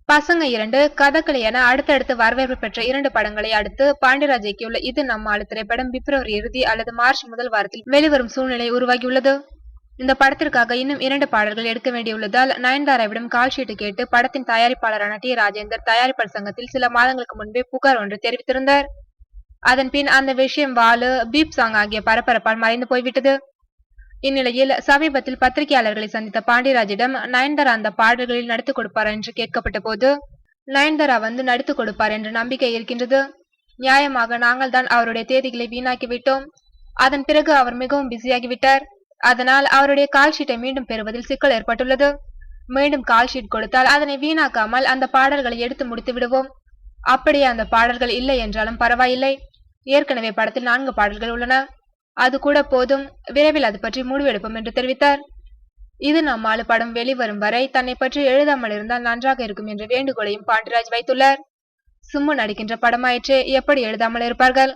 பசங்க 2, கதகளி என அடுத்தடுத்து வரவேற்பு பெற்ற 2 படங்களை அடுத்து பாண்டியராஜ் இயக்கியுள்ள இது நம்ம ஆளு திரைப்படம் பிப்ரவரி இறுதி அல்லது மார்ச் முதல் வாரத்தில் வெளிவரும் சூழ்நிலை உருவாகியுள்ளது. இந்த படத்திற்காக இன்னும் 2 பாடல்கள் எடுக்க வேண்டியுள்ளதால் நயன்தாராவிடம் கால் ஷீட் கேட்டு படத்தின் தயாரிப்பாளரான டி ராஜேந்தர் தயாரிப்பாளர் சங்கத்தில் சில மாதங்களுக்கு முன்பே புகார் ஒன்று தெரிவித்திருந்தார். அதன் பின் அந்த விஷயம் வாலு, பீப் சாங் ஆகிய பரபரப்பால் மறைந்து போய்விட்டது. இந்நிலையில் சமீபத்தில் பத்திரிகையாளர்களை சந்தித்த பாண்டியராஜிடம் நயன்தாரா அந்த பாடல்களில் நடித்துக் கொடுப்பார் என்று கேட்கப்பட்ட போது நயன்தாரா வந்து நடித்துக் கொடுப்பார் என்ற நம்பிக்கை இருக்கின்றது. நியாயமாக நாங்கள் தான் அவருடைய தேதிகளை வீணாக்கி விட்டோம். அதன் பிறகு அவர் மிகவும் பிஸியாகிவிட்டார். அதனால் அவருடைய கால் ஷீட்டை மீண்டும் பெறுவதில் சிக்கல் ஏற்பட்டுள்ளது. மீண்டும் கால் ஷீட் கொடுத்தால் அதனை வீணாக்காமல் அந்த பாடல்களை எடுத்து முடித்து விடுவோம். அப்படியே அந்த பாடல்கள் இல்லை என்றாலும் பரவாயில்லை. ஏற்கனவே படத்தில் 4 பாடல்கள் உள்ளன. அது கூட போதும். விரைவில் அது பற்றி முடிவெடுப்போம் என்று தெரிவித்தார். இது நம்மாளு படம் வெளிவரும் வரை தன்னை பற்றி எழுதாமல் இருந்தால் நன்றாக இருக்கும் என்ற வேண்டுகோளையும் பாண்டியராஜ் வைத்துள்ளார். சும்மா நடிக்கின்ற படமாயிற்றே, எப்படி எழுதாமல் இருப்பார்கள்?